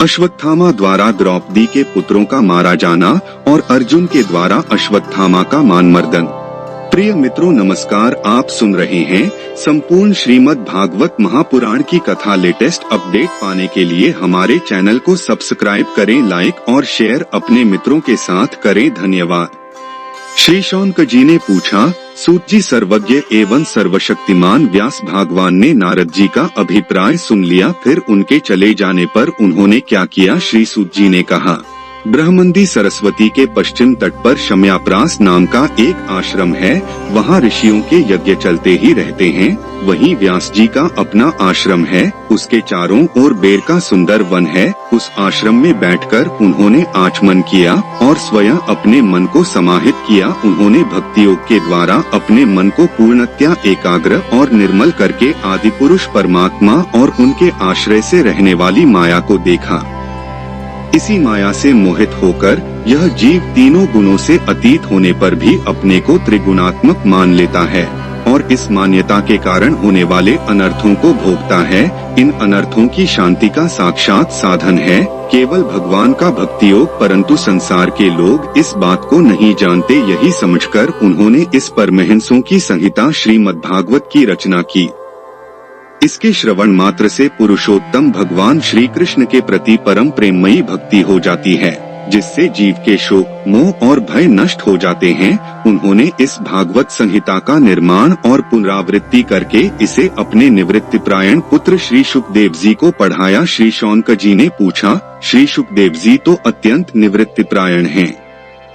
अश्वत्थामा द्वारा द्रौपदी के पुत्रों का मारा जाना और अर्जुन के द्वारा अश्वत्थामा का मानमर्दन। प्रिय मित्रों नमस्कार, आप सुन रहे हैं संपूर्ण श्रीमद् भागवत महापुराण की कथा। लेटेस्ट अपडेट पाने के लिए हमारे चैनल को सब्सक्राइब करें, लाइक और शेयर अपने मित्रों के साथ करें। धन्यवाद। श्री शौनक जी ने पूछा, सूत जी सर्वज्ञ एवं सर्वशक्तिमान व्यास भगवान ने नारद जी का अभिप्राय सुन लिया, फिर उनके चले जाने पर उन्होंने क्या किया? श्री सूत जी ने कहा, ब्रह्मंदी सरस्वती के पश्चिम तट पर शम्याप्रास नाम का एक आश्रम है। वहाँ ऋषियों के यज्ञ चलते ही रहते हैं। वहीं व्यास जी का अपना आश्रम है। उसके चारों ओर बेर का सुंदर वन है। उस आश्रम में बैठकर उन्होंने आचमन किया और स्वयं अपने मन को समाहित किया। उन्होंने भक्ति योग के द्वारा अपने मन को पूर्णतया एकाग्र और निर्मल करके आदि पुरुष परमात्मा और उनके आश्रय से रहने वाली माया को देखा। इसी माया से मोहित होकर यह जीव तीनों गुणों से अतीत होने पर भी अपने को त्रिगुणात्मक मान लेता है और इस मान्यता के कारण होने वाले अनर्थों को भोगता है। इन अनर्थों की शांति का साक्षात साधन है केवल भगवान का भक्ति योग, परंतु संसार के लोग इस बात को नहीं जानते। यही समझकर उन्होंने इस परमहंसों की संहिता श्रीमद्भागवत की रचना की। इसके श्रवण मात्र से पुरुषोत्तम भगवान श्री कृष्ण के प्रति परम प्रेममयी भक्ति हो जाती है, जिससे जीव के शोक, मोह और भय नष्ट हो जाते हैं। उन्होंने इस भागवत संहिता का निर्माण और पुनरावृत्ति करके इसे अपने निवृत्तिपरायण पुत्र श्री शुकदेव जी को पढ़ाया। श्री शौनक जी ने पूछा, श्री शुकदेव जी तो अत्यंत निवृत्तिपरायण हैं।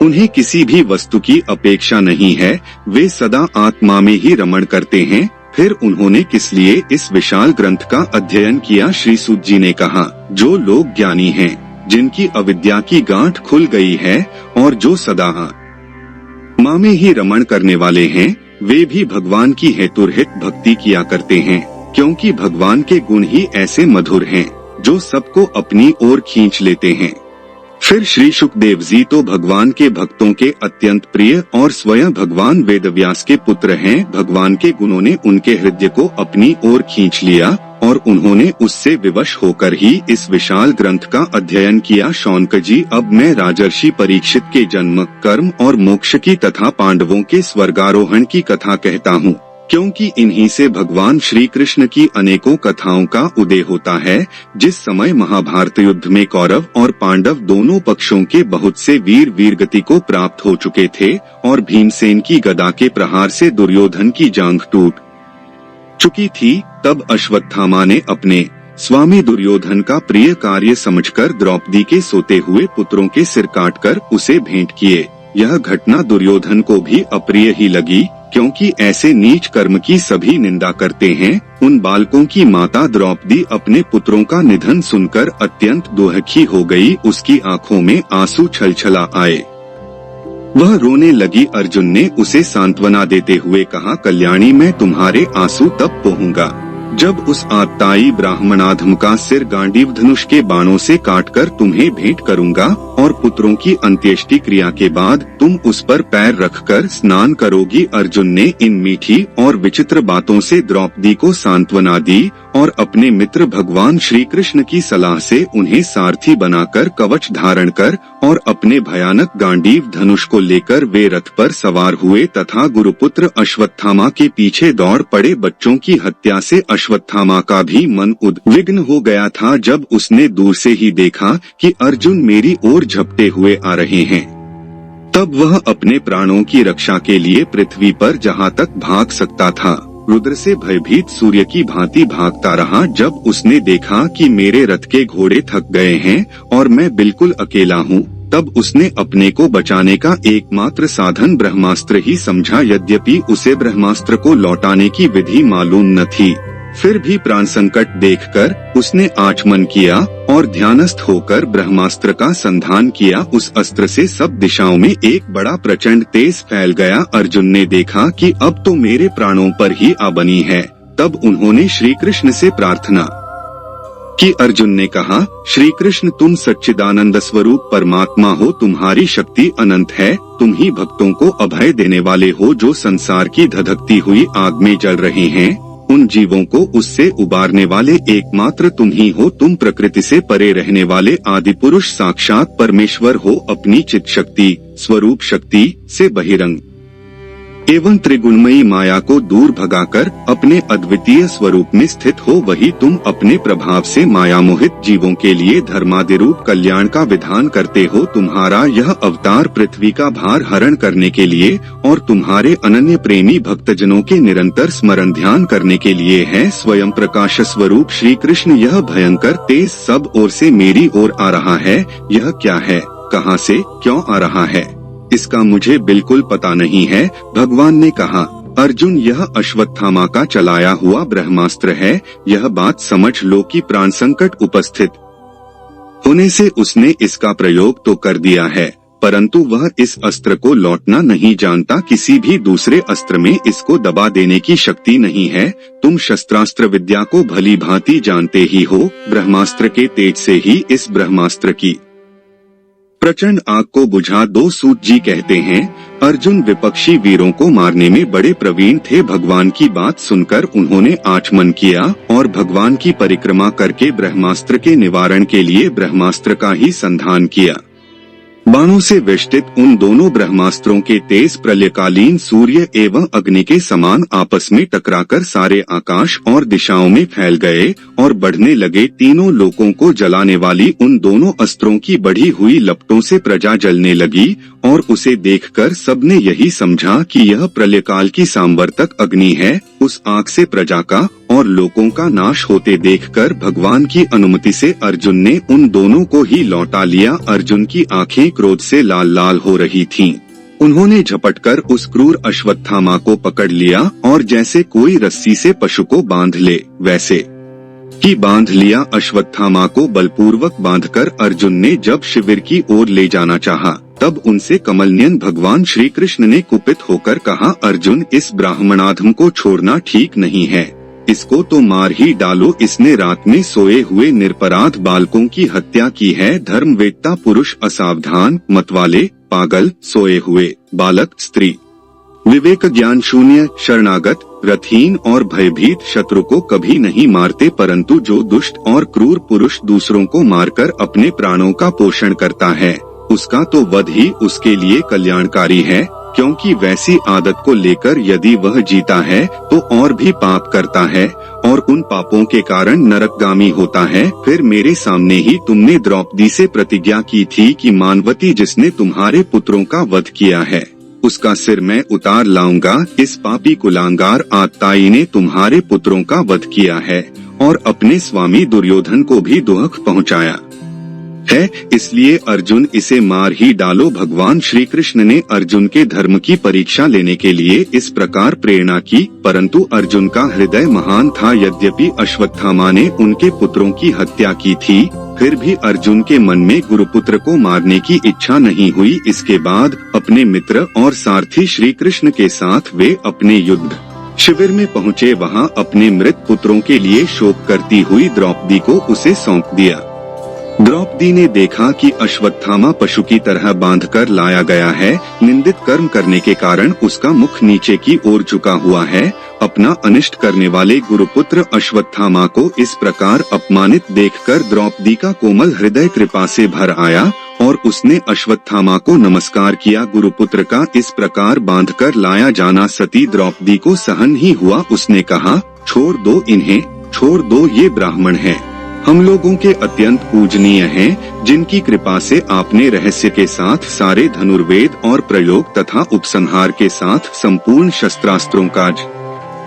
उन्हें किसी भी वस्तु की अपेक्षा नहीं है। वे सदा आत्मा में ही रमण करते हैं। फिर उन्होंने किस लिए इस विशाल ग्रंथ का अध्ययन किया? श्री सूत जी ने कहा, जो लोग ज्ञानी हैं, जिनकी अविद्या की गांठ खुल गई है और जो सदा आत्मा में ही रमण करने वाले हैं, वे भी भगवान की हेतुरहित भक्ति किया करते हैं, क्योंकि भगवान के गुण ही ऐसे मधुर हैं जो सबको अपनी ओर खींच लेते हैं। फिर श्री शुकदेव जी तो भगवान के भक्तों के अत्यंत प्रिय और स्वयं भगवान वेदव्यास के पुत्र हैं। भगवान के गुणों ने उनके हृदय को अपनी ओर खींच लिया और उन्होंने उससे विवश होकर ही इस विशाल ग्रंथ का अध्ययन किया। शौनक जी, अब मैं राजर्षि परीक्षित के जन्म, कर्म और मोक्ष की तथा पांडवों के स्वर्गारोहण की कथा कहता हूँ, क्योंकि इन्हीं से भगवान श्री कृष्ण की अनेकों कथाओं का उदय होता है। जिस समय महाभारत युद्ध में कौरव और पांडव दोनों पक्षों के बहुत से वीर वीरगति को प्राप्त हो चुके थे और भीमसेन की गदा के प्रहार से दुर्योधन की जांघ टूट चुकी थी, तब अश्वत्थामा ने अपने स्वामी दुर्योधन का प्रिय कार्य समझकर द्रौपदी के सोते हुए पुत्रों के सिर काटकर उसे भेंट किए। यह घटना दुर्योधन को भी अप्रिय ही लगी, क्योंकि ऐसे नीच कर्म की सभी निंदा करते हैं। उन बालकों की माता द्रौपदी अपने पुत्रों का निधन सुनकर अत्यंत दुखी हो गई। उसकी आंखों में आंसू छलछला आए। वह रोने लगी। अर्जुन ने उसे सांत्वना देते हुए कहा, कल्याणी, मैं तुम्हारे आंसू तब पोंछूंगा जब उस आत्ताई ब्राह्मणाधम का सिर गांडीव धनुष के बाणों से काटकर तुम्हें भेंट करूंगा और पुत्रों की अंत्येष्टि क्रिया के बाद तुम उस पर पैर रखकर स्नान करोगी। अर्जुन ने इन मीठी और विचित्र बातों से द्रौपदी को सांत्वना दी और अपने मित्र भगवान श्री कृष्ण की सलाह से उन्हें सारथी बनाकर कवच धारण कर और अपने भयानक गांडीव धनुष को लेकर वे रथ पर सवार हुए तथा गुरुपुत्र अश्वत्थामा के पीछे दौड़ पड़े। बच्चों की हत्या से अश्वत्थामा का भी मन उद्विग्न हो गया था जब उसने दूर से ही देखा कि अर्जुन मेरी ओर झपटे हुए आ रहे हैं। तब वह अपने प्राणों की रक्षा के लिए पृथ्वी पर जहाँ तक भाग सकता था, रुद्र से भयभीत सूर्य की भांति भागता रहा। जब उसने देखा कि मेरे रथ के घोड़े थक गए हैं और मैं बिल्कुल अकेला हूँ, तब उसने अपने को बचाने का एकमात्र साधन ब्रह्मास्त्र ही समझा। यद्यपि उसे ब्रह्मास्त्र को लौटाने की विधि मालूम न थी, फिर भी प्राण संकट देखकर उसने आचमन किया और ध्यानस्थ होकर ब्रह्मास्त्र का संधान किया। उस अस्त्र से सब दिशाओं में एक बड़ा प्रचंड तेज फैल गया। अर्जुन ने देखा कि अब तो मेरे प्राणों पर ही आ बनी है। तब उन्होंने श्री कृष्ण से प्रार्थना कि अर्जुन ने कहा, श्री कृष्ण, तुम सच्चिदानंद स्वरूप परमात्मा हो, तुम्हारी शक्ति अनंत है। तुम ही भक्तों को अभय देने वाले हो जो संसार की धधकती हुई आग में जल रहे हैं। उन जीवों को उससे उबारने वाले एकमात्र तुम ही हो। तुम प्रकृति से परे रहने वाले आदि पुरुष साक्षात परमेश्वर हो। अपनी चित शक्ति, स्वरूप शक्ति से बहिरंग एवं त्रिगुणमयी माया को दूर भगाकर अपने अद्वितीय स्वरूप में स्थित हो। वही तुम अपने प्रभाव से माया मोहित जीवों के लिए धर्मादिरूप कल्याण का विधान करते हो। तुम्हारा यह अवतार पृथ्वी का भार हरण करने के लिए और तुम्हारे अनन्य प्रेमी भक्तजनों के निरंतर स्मरण ध्यान करने के लिए है। स्वयं प्रकाश स्वरूप श्री कृष्ण यह भयंकर तेज सब ओर से मेरी ओर आ रहा है। यह क्या है, कहां से, क्यों आ रहा है, इसका मुझे बिल्कुल पता नहीं है। भगवान ने कहा, अर्जुन यह अश्वत्थामा का चलाया हुआ ब्रह्मास्त्र है। यह बात समझ लो कि प्राण संकट उपस्थित होने से उसने इसका प्रयोग तो कर दिया है, परंतु वह इस अस्त्र को लौटना नहीं जानता। किसी भी दूसरे अस्त्र में इसको दबा देने की शक्ति नहीं है। तुम शस्त्रास्त्र विद्या को भली भांति जानते ही हो। ब्रह्मास्त्र के तेज से ही इस ब्रह्मास्त्र की प्रचंड आग को बुझा दो। सूत जी कहते हैं, अर्जुन विपक्षी वीरों को मारने में बड़े प्रवीण थे। भगवान की बात सुनकर उन्होंने आचमन किया और भगवान की परिक्रमा करके ब्रह्मास्त्र के निवारण के लिए ब्रह्मास्त्र का ही संधान किया। बाणों से वेष्टित उन दोनों ब्रह्मास्त्रों के तेज प्रलयकालीन सूर्य एवं अग्नि के समान आपस में टकराकर सारे आकाश और दिशाओं में फैल गए और बढ़ने लगे। तीनों लोकों को जलाने वाली उन दोनों अस्त्रों की बढ़ी हुई लपटों से प्रजा जलने लगी और उसे देखकर सबने यही समझा कि यह प्रलयकाल की सांवर्तक अग्नि है। उस आग से प्रजा का और लोकों का नाश होते देखकर भगवान की अनुमति से अर्जुन ने उन दोनों को ही लौटा लिया। अर्जुन की आंखें क्रोध से लाल लाल हो रही थीं। उन्होंने झपटकर उस क्रूर अश्वत्थामा को पकड़ लिया और जैसे कोई रस्सी से पशु को बांध ले वैसे ही बांध लिया। अश्वत्थामा को बलपूर्वक बांधकर अर्जुन ने जब शिविर की ओर ले जाना चाहा, तब उनसे कमलनयन भगवान श्री कृष्ण ने कुपित होकर कहा, अर्जुन इस ब्राह्मणाधम को छोड़ना ठीक नहीं है, इसको तो मार ही डालो। इसने रात में सोए हुए निरपराध बालकों की हत्या की है। धर्मवेत्ता पुरुष असावधान, मतवाले, पागल, सोए हुए बालक, स्त्री, विवेक ज्ञान शून्य, शरणागत, रथहीन और भयभीत शत्रु को कभी नहीं मारते, परंतु जो दुष्ट और क्रूर पुरुष दूसरों को मारकर अपने प्राणों का पोषण करता है, उसका तो वध ही उसके लिए कल्याणकारी है। क्योंकि वैसी आदत को लेकर यदि वह जीता है तो और भी पाप करता है और उन पापों के कारण नरकगामी होता है। फिर मेरे सामने ही तुमने द्रौपदी से प्रतिज्ञा की थी कि मानवती जिसने तुम्हारे पुत्रों का वध किया है, उसका सिर मैं उतार लाऊंगा। इस पापी कुलांगार आत्ताई ने तुम्हारे पुत्रों का वध किया है और अपने स्वामी दुर्योधन को भी दुख पहुँचाया है, इसलिए अर्जुन इसे मार ही डालो। भगवान श्री कृष्ण ने अर्जुन के धर्म की परीक्षा लेने के लिए इस प्रकार प्रेरणा की, परंतु अर्जुन का हृदय महान था। यद्यपि अश्वत्थामा ने उनके पुत्रों की हत्या की थी, फिर भी अर्जुन के मन में गुरुपुत्र को मारने की इच्छा नहीं हुई। इसके बाद अपने मित्र और सारथी श्री कृष्ण के साथ वे अपने युद्ध शिविर में पहुँचे। वहाँ अपने मृत पुत्रों के लिए शोक करती हुई द्रौपदी को उसे सौंप दिया। द्रौपदी ने देखा कि अश्वत्थामा पशु की तरह बांधकर लाया गया है। निंदित कर्म करने के कारण उसका मुख नीचे की ओर झुका हुआ है। अपना अनिष्ट करने वाले गुरुपुत्र अश्वत्थामा को इस प्रकार अपमानित देखकर द्रौपदी का कोमल हृदय कृपा से भर आया और उसने अश्वत्थामा को नमस्कार किया। गुरुपुत्र का इस प्रकार बांधकर लाया जाना सती द्रौपदी को सहन ही हुआ। उसने कहा, छोड़ दो इन्हें, छोड़ दो, ये ब्राह्मण है, हम लोगों के अत्यंत पूजनीय हैं, जिनकी कृपा से आपने रहस्य के साथ सारे धनुर्वेद और प्रयोग तथा उपसंहार के साथ संपूर्ण शस्त्रास्त्रों का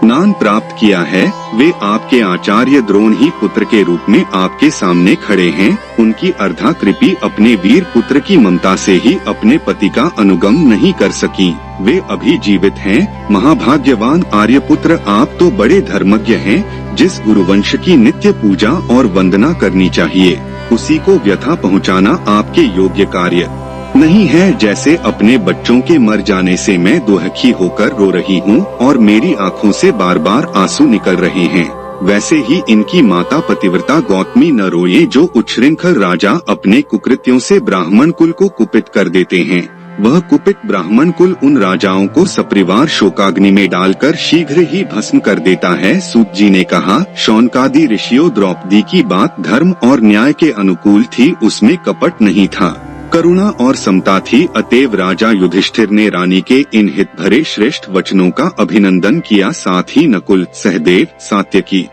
ज्ञान प्राप्त किया है। वे आपके आचार्य द्रोण ही पुत्र के रूप में आपके सामने खड़े हैं। उनकी अर्धा कृपी अपने वीर पुत्र की ममता से ही अपने पति का अनुगम नहीं कर सकी। वे अभी जीवित हैं। महाभाग्यवान आर्यपुत्र, आप तो बड़े धर्मज्ञ हैं। जिस गुरुवंश की नित्य पूजा और वंदना करनी चाहिए, उसी को व्यथा पहुंचाना आपके योग्य कार्य नहीं है। जैसे अपने बच्चों के मर जाने से मैं दुखी होकर रो रही हूँ और मेरी आँखों से बार बार आंसू निकल रहे हैं, वैसे ही इनकी माता पतिव्रता गौतमी न रोए। जो उच्छृंखल राजा अपने कुकृत्यों से ब्राह्मण कुल को कुपित कर देते हैं, वह कुपित ब्राह्मण कुल उन राजाओं को सपरिवार शोकाग्नि में डालकर शीघ्र ही भस्म कर देता है। सूत जी ने कहा, शौनकादि ऋषियों, द्रौपदी की बात धर्म और न्याय के अनुकूल थी, उसमें कपट नहीं था, करुणा और समता थी। अतएव राजा युधिष्ठिर ने रानी के इन हित भरे श्रेष्ठ वचनों का अभिनंदन किया। साथ ही नकुल, सहदेव, सात्यकी,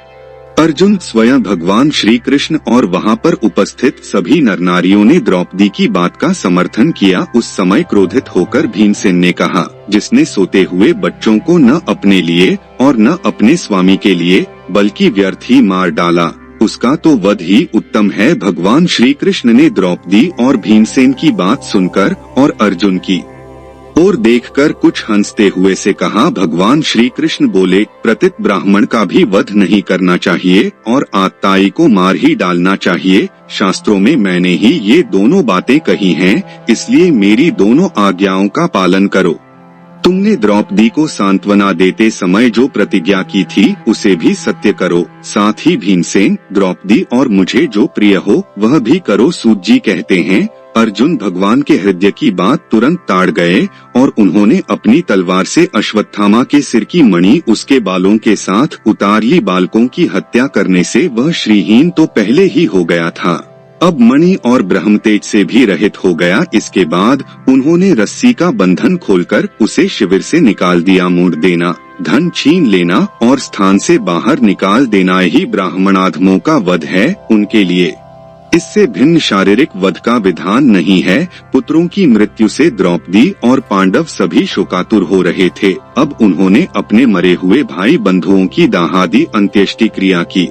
अर्जुन, स्वयं भगवान श्री कृष्ण और वहाँ पर उपस्थित सभी नर नारियों ने द्रौपदी की बात का समर्थन किया। उस समय क्रोधित होकर भीमसेन ने कहा, जिसने सोते हुए बच्चों को न अपने लिए और न अपने स्वामी के लिए बल्कि व्यर्थ ही मार डाला, उसका तो वध ही उत्तम है। भगवान श्री कृष्ण ने द्रौपदी और भीमसेन की बात सुनकर और अर्जुन की और देखकर कुछ हंसते हुए से कहा, भगवान श्री कृष्ण बोले, प्रतित ब्राह्मण का भी वध नहीं करना चाहिए और आत्ताई को मार ही डालना चाहिए। शास्त्रों में मैंने ही ये दोनों बातें कही हैं, इसलिए मेरी दोनों आज्ञाओं का पालन करो। तुमने द्रौपदी को सांत्वना देते समय जो प्रतिज्ञा की थी उसे भी सत्य करो। साथ ही भीमसेन, द्रौपदी और मुझे जो प्रिय हो वह भी करो। सूत जी कहते हैं, अर्जुन भगवान के हृदय की बात तुरंत ताड़ गए और उन्होंने अपनी तलवार से अश्वत्थामा के सिर की मणि उसके बालों के साथ उतार ली। बालकों की हत्या करने से वह श्रीहीन तो पहले ही हो गया था, अब मणि और ब्रह्मतेज से भी रहित हो गया। इसके बाद उन्होंने रस्सी का बंधन खोलकर उसे शिविर से निकाल दिया। मूंढ देना, धन छीन लेना और स्थान से बाहर निकाल देना ही ब्राह्मणाधमों का वध है उनके लिए। इससे भिन्न शारीरिक वध का विधान नहीं है। पुत्रों की मृत्यु से द्रौपदी और पांडव सभी शोकातुर हो रहे थे। अब उन्होंने अपने मरे हुए भाई बंधुओं की दाहादी अंत्येष्टि क्रिया की।